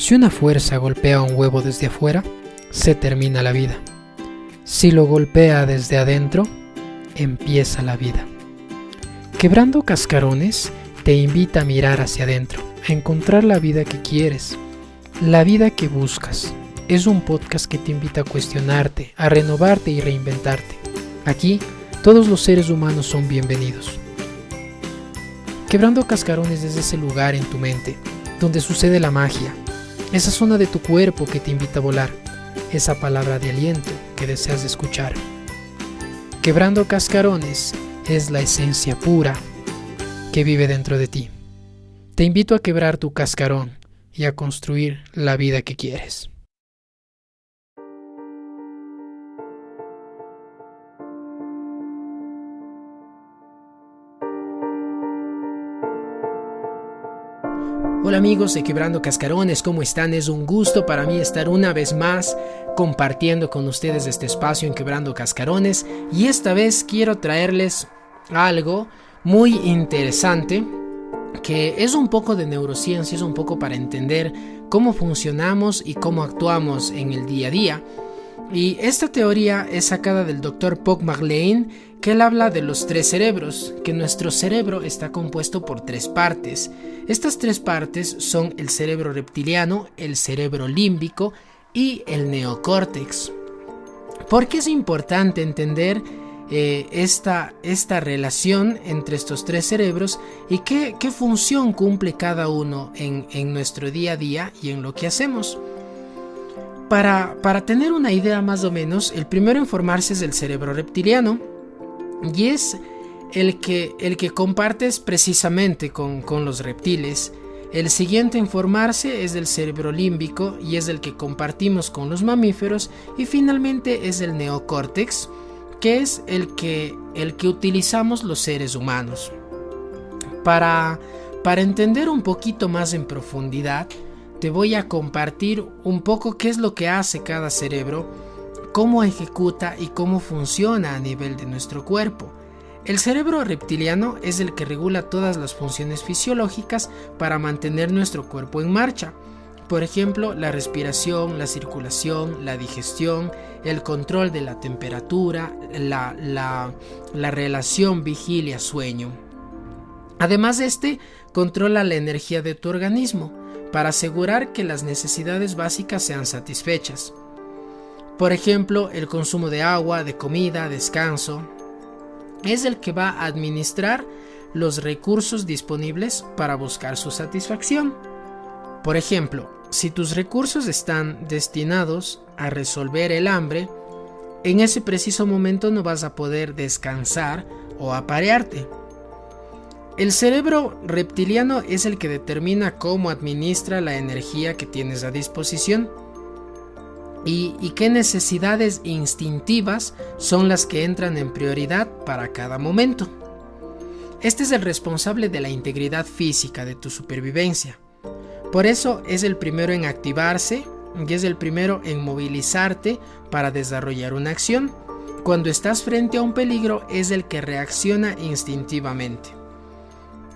Si una fuerza golpea un huevo desde afuera, se termina la vida. Si lo golpea desde adentro, empieza la vida. Quebrando Cascarones te invita a mirar hacia adentro, a encontrar la vida que quieres, la vida que buscas. Es un podcast que te invita a cuestionarte, a renovarte y reinventarte. Aquí, todos los seres humanos son bienvenidos. Quebrando Cascarones es ese lugar en tu mente, donde sucede la magia, esa zona de tu cuerpo que te invita a volar, esa palabra de aliento que deseas escuchar. Quebrando Cascarones es la esencia pura que vive dentro de ti. Te invito a quebrar tu cascarón y a construir la vida que quieres. Hola amigos de Quebrando Cascarones, ¿cómo están? Es un gusto para mí estar una vez más compartiendo con ustedes este espacio en Quebrando Cascarones, y esta vez quiero traerles algo muy interesante que es un poco de neurociencia, es un poco para entender cómo funcionamos y cómo actuamos en el día a día. Y esta teoría es sacada del Dr. Paul MacLean, que él habla de los tres cerebros, que nuestro cerebro está compuesto por tres partes. Estas tres partes son el cerebro reptiliano, el cerebro límbico y el neocórtex. ¿Por qué es importante entender esta relación entre estos tres cerebros y qué función cumple cada uno en nuestro día a día y en lo que hacemos? Para tener una idea más o menos, el primero en formarse es el cerebro reptiliano, y es el que compartes precisamente con los reptiles. El siguiente en formarse es el cerebro límbico, y es el que compartimos con los mamíferos, y finalmente es el neocórtex, que es el que utilizamos los seres humanos. Para entender un poquito más en profundidad, te voy a compartir un poco qué es lo que hace cada cerebro, cómo ejecuta y cómo funciona a nivel de nuestro cuerpo. El cerebro reptiliano es el que regula todas las funciones fisiológicas para mantener nuestro cuerpo en marcha. Por ejemplo, la respiración, la circulación, la digestión, el control de la temperatura, la relación vigilia-sueño. Además, controla la energía de tu organismo para asegurar que las necesidades básicas sean satisfechas. Por ejemplo, el consumo de agua, de comida, descanso. Es el que va a administrar los recursos disponibles para buscar su satisfacción. Por ejemplo, si tus recursos están destinados a resolver el hambre, en ese preciso momento no vas a poder descansar o aparearte. El cerebro reptiliano es el que determina cómo administra la energía que tienes a disposición y qué necesidades instintivas son las que entran en prioridad para cada momento. Este es el responsable de la integridad física de tu supervivencia. Por eso es el primero en activarse y es el primero en movilizarte para desarrollar una acción. Cuando estás frente a un peligro, es el que reacciona instintivamente.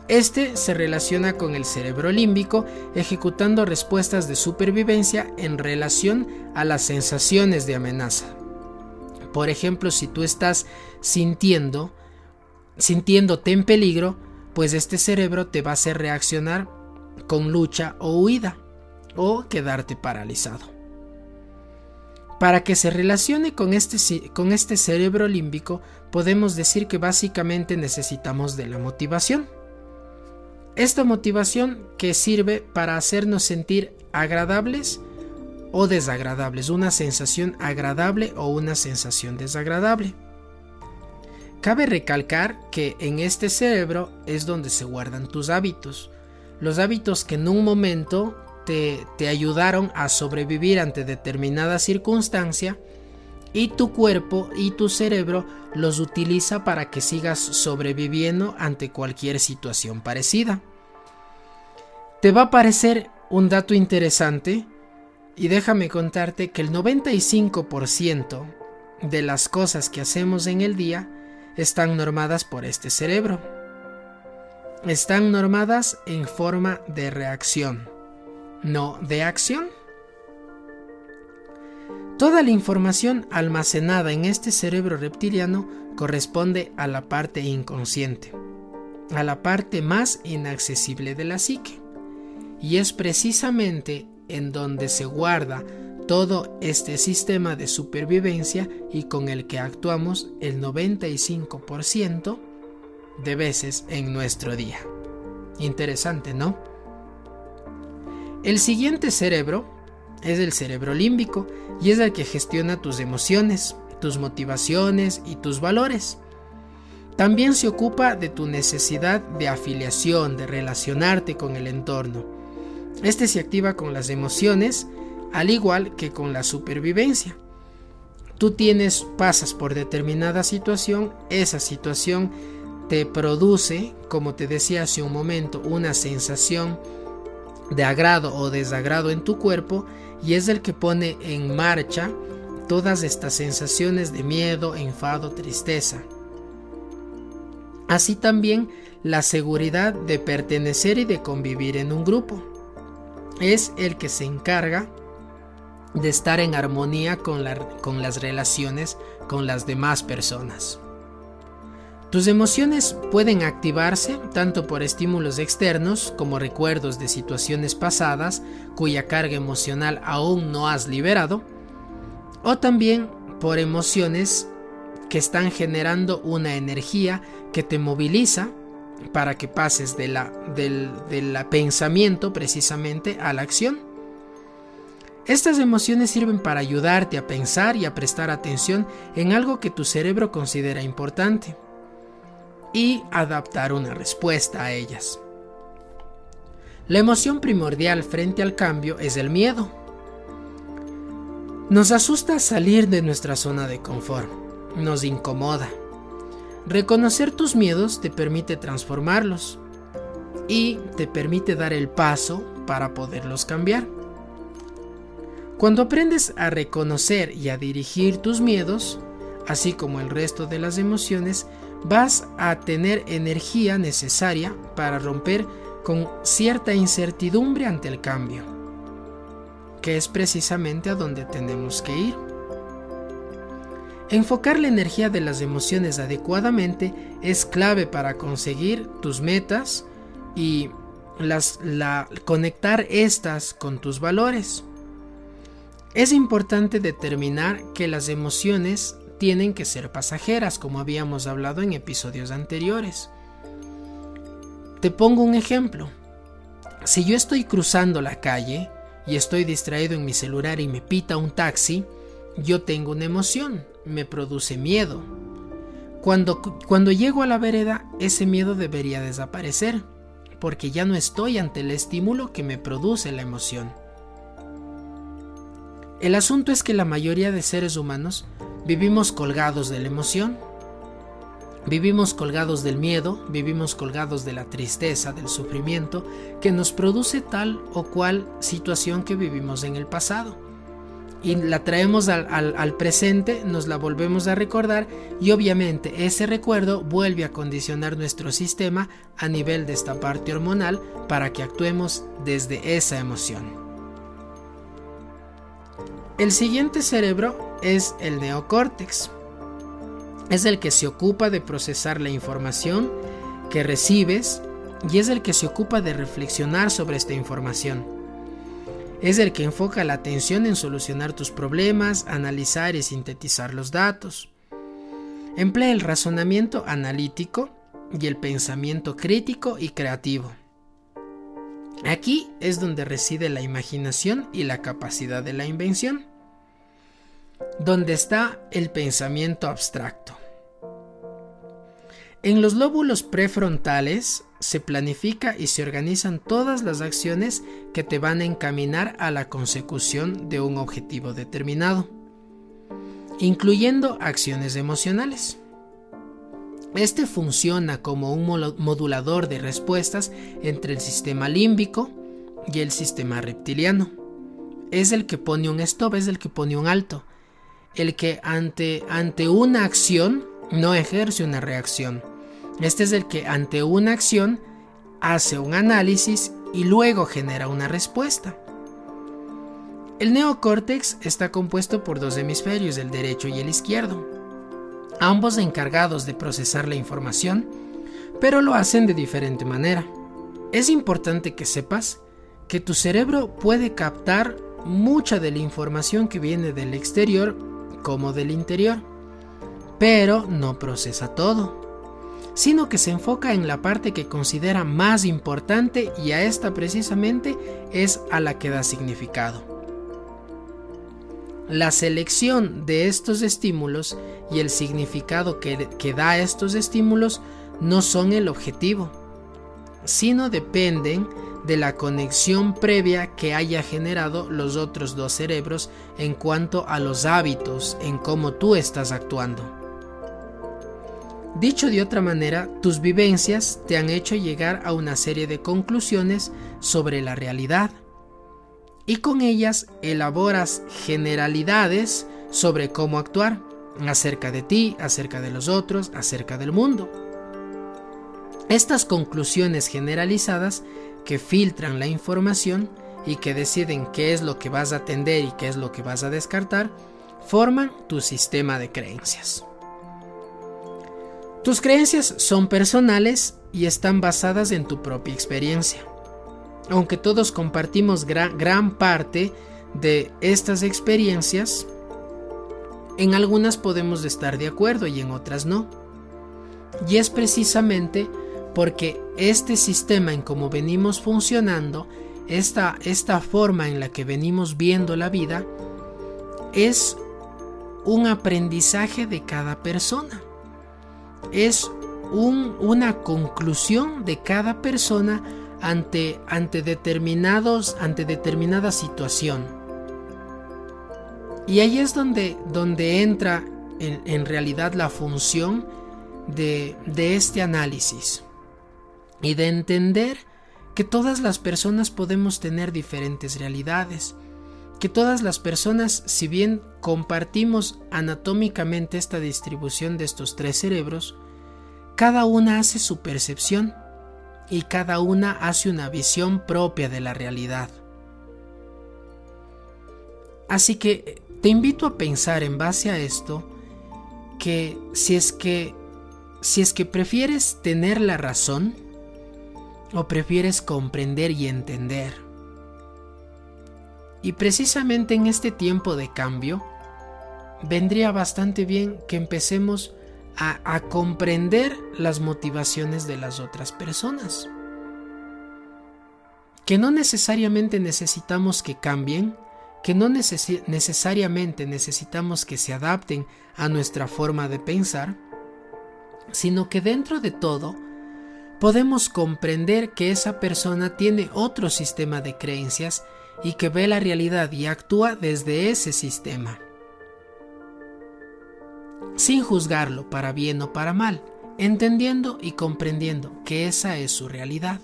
Se relaciona con el cerebro límbico, ejecutando respuestas de supervivencia en relación a las sensaciones de amenaza. Por ejemplo, si tú estás sintiéndote en peligro, pues este cerebro te va a hacer reaccionar con lucha o huida, o quedarte paralizado. Para que se relacione con este cerebro límbico, podemos decir que básicamente necesitamos de la motivación. Esta motivación que sirve para hacernos sentir agradables o desagradables, una sensación agradable o una sensación desagradable. Cabe recalcar que en este cerebro es donde se guardan tus hábitos, los hábitos que en un momento te ayudaron a sobrevivir ante determinada circunstancia, y tu cuerpo y tu cerebro los utiliza para que sigas sobreviviendo ante cualquier situación parecida. Te va a parecer un dato interesante, y déjame contarte que el 95% de las cosas que hacemos en el día están normadas por este cerebro. Están normadas en forma de reacción. no de acción. Toda la información almacenada en este cerebro reptiliano corresponde a la parte inconsciente, a la parte más inaccesible de la psique, y es precisamente en donde se guarda todo este sistema de supervivencia y con el que actuamos el 95% de veces en nuestro día. Interesante, ¿no? El siguiente cerebro es el cerebro límbico y es el que gestiona tus emociones, tus motivaciones y tus valores. También se ocupa de tu necesidad de afiliación, de relacionarte con el entorno. Este se activa con las emociones, al igual que con la supervivencia. Tú pasas por determinada situación, esa situación te produce, como te decía hace un momento, una sensación de agrado o desagrado en tu cuerpo, y es el que pone en marcha todas estas sensaciones de miedo, enfado, tristeza. Así también la seguridad de pertenecer y de convivir en un grupo. Es el que se encarga de estar en armonía con las relaciones con las demás personas. Tus emociones pueden activarse tanto por estímulos externos como recuerdos de situaciones pasadas cuya carga emocional aún no has liberado, o también por emociones que están generando una energía que te moviliza para que pases del pensamiento precisamente a la acción. Estas emociones sirven para ayudarte a pensar y a prestar atención en algo que tu cerebro considera importante y adaptar una respuesta a ellas. La emoción primordial frente al cambio es el miedo. Nos asusta salir de nuestra zona de confort, nos incomoda. Reconocer tus miedos te permite transformarlos y te permite dar el paso para poderlos cambiar. Cuando aprendes a reconocer y a dirigir tus miedos, así como el resto de las emociones, vas a tener energía necesaria para romper con cierta incertidumbre ante el cambio, que es precisamente a donde tenemos que ir. Enfocar la energía de las emociones adecuadamente es clave para conseguir tus metas y conectar estas con tus valores. Es importante determinar que las emociones tienen que ser pasajeras, como habíamos hablado en episodios anteriores. Te pongo un ejemplo. Si yo estoy cruzando la calle y estoy distraído en mi celular y me pita un taxi, yo tengo una emoción, me produce miedo. Cuando llego a la vereda, ese miedo debería desaparecer, porque ya no estoy ante el estímulo que me produce la emoción. El asunto es que la mayoría de seres humanos vivimos colgados de la emoción, vivimos colgados del miedo, vivimos colgados de la tristeza, del sufrimiento que nos produce tal o cual situación que vivimos en el pasado. Y la traemos al presente, nos la volvemos a recordar y obviamente ese recuerdo vuelve a condicionar nuestro sistema a nivel de esta parte hormonal para que actuemos desde esa emoción. El siguiente cerebro es el neocórtex. Es el que se ocupa de procesar la información que recibes y es el que se ocupa de reflexionar sobre esta información. Es el que enfoca la atención en solucionar tus problemas, analizar y sintetizar los datos. Emplea el razonamiento analítico y el pensamiento crítico y creativo. Aquí es donde reside la imaginación y la capacidad de la invención, donde está el pensamiento abstracto. En los lóbulos prefrontales se planifica y se organizan todas las acciones que te van a encaminar a la consecución de un objetivo determinado, incluyendo acciones emocionales. Este funciona como un modulador de respuestas entre el sistema límbico y el sistema reptiliano. Es el que pone un stop, es el que pone un alto, el que ante una acción no ejerce una reacción. Este es el que ante una acción hace un análisis y luego genera una respuesta. El neocórtex está compuesto por dos hemisferios, el derecho y el izquierdo, ambos encargados de procesar la información, pero lo hacen de diferente manera. Es importante que sepas que tu cerebro puede captar mucha de la información que viene del exterior como del interior, pero no procesa todo, sino que se enfoca en la parte que considera más importante, y a esta precisamente es a la que da significado. La selección de estos estímulos y el significado que da a estos estímulos no son el objetivo, sino dependen de la conexión previa que haya generado los otros dos cerebros en cuanto a los hábitos, en cómo tú estás actuando. Dicho de otra manera, tus vivencias te han hecho llegar a una serie de conclusiones sobre la realidad, y con ellas elaboras generalidades sobre cómo actuar, acerca de ti, acerca de los otros, acerca del mundo. Estas conclusiones generalizadas que filtran la información y que deciden qué es lo que vas a atender y qué es lo que vas a descartar, forman tu sistema de creencias. Tus creencias son personales y están basadas en tu propia experiencia. Aunque todos compartimos gran parte de estas experiencias, en algunas podemos estar de acuerdo y en otras no. Y es precisamente porque este sistema en cómo venimos funcionando, esta forma en la que venimos viendo la vida, es un aprendizaje de cada persona. Es una conclusión de cada persona ante determinada situación. Y ahí es donde entra en realidad la función de este análisis, y de entender que todas las personas podemos tener diferentes realidades, que todas las personas, si bien compartimos anatómicamente esta distribución de estos tres cerebros, cada una hace su percepción y cada una hace una visión propia de la realidad. Así que te invito a pensar en base a esto, que si es que prefieres tener la razón o prefieres comprender y entender. Y precisamente en este tiempo de cambio, vendría bastante bien que empecemos a comprender las motivaciones de las otras personas. Que no necesariamente necesitamos que cambien, que no necesariamente necesitamos que se adapten a nuestra forma de pensar, sino que dentro de todo podemos comprender que esa persona tiene otro sistema de creencias y que ve la realidad y actúa desde ese sistema, sin juzgarlo para bien o para mal, entendiendo y comprendiendo que esa es su realidad.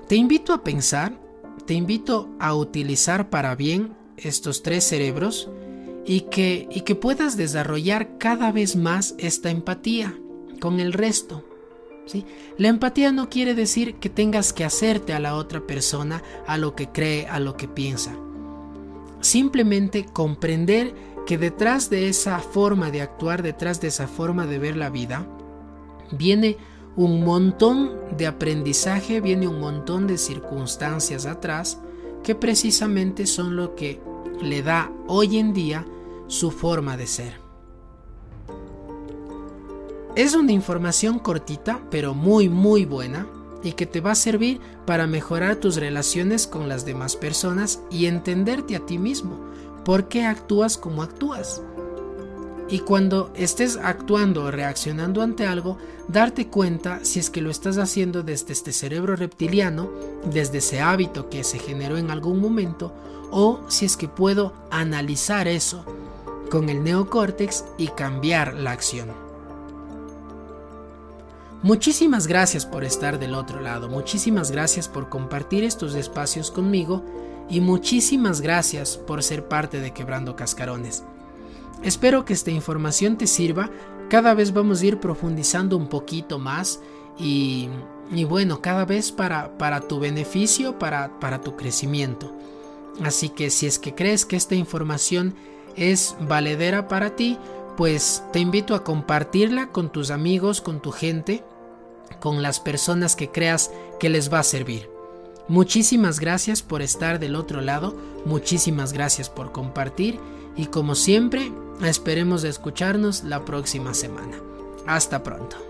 Te invito a pensar, te invito a utilizar para bien estos tres cerebros y que puedas desarrollar cada vez más esta empatía con el resto, ¿sí? La empatía no quiere decir que tengas que hacerte a la otra persona, a lo que cree, a lo que piensa. Simplemente comprender que detrás de esa forma de actuar, detrás de esa forma de ver la vida, viene un montón de aprendizaje, viene un montón de circunstancias atrás que precisamente son lo que le da hoy en día su forma de ser. Es una información cortita, pero muy buena, y que te va a servir para mejorar tus relaciones con las demás personas y entenderte a ti mismo, por qué actúas como actúas. Y cuando estés actuando o reaccionando ante algo, darte cuenta si es que lo estás haciendo desde este cerebro reptiliano, desde ese hábito que se generó en algún momento, o si es que puedo analizar eso con el neocórtex y cambiar la acción. Muchísimas gracias por estar del otro lado, muchísimas gracias por compartir estos espacios conmigo y muchísimas gracias por ser parte de Quebrando Cascarones. Espero que esta información te sirva, cada vez vamos a ir profundizando un poquito más y bueno, cada vez para tu beneficio, para tu crecimiento. Así que si es que crees que esta información es valedera para ti, pues te invito a compartirla con tus amigos, con tu gente, con las personas que creas que les va a servir. Muchísimas gracias por estar del otro lado, muchísimas gracias por compartir y como siempre, esperemos de escucharnos la próxima semana. Hasta pronto.